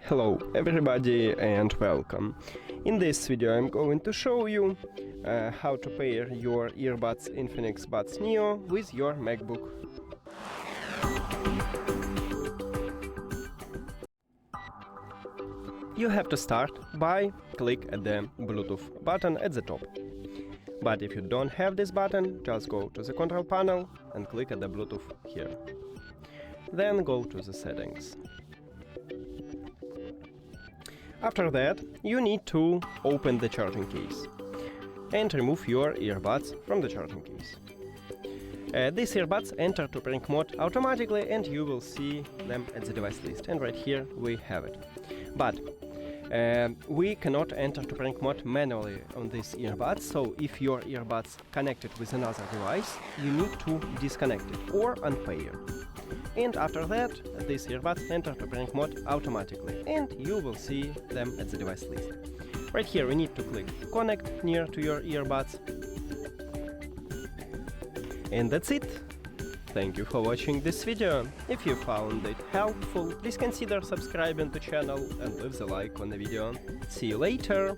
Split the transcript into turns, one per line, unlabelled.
Hello everybody and welcome. In this video I'm going to show you how to pair your earbuds INFINIX Buds Neo with your MacBook. You have to start by click at the Bluetooth button at the top. But if you don't have this button, just go to the control panel and click at the Bluetooth here. Then go to the settings. After that, you need to open the charging case and remove your earbuds from the charging case. These earbuds enter to pairing mode automatically and you will see them at the device list, and right here we have it. But we cannot enter to pairing mode manually on these earbuds, so if your earbuds connected with another device, you need to disconnect it or unpair. And after that, these earbuds enter to pairing mode automatically, and you will see them at the device list. Right here we need to click connect near to your earbuds. And that's it. Thank you for watching this video. If you found it helpful, please consider subscribing to the channel and leave the like on the video. See you later!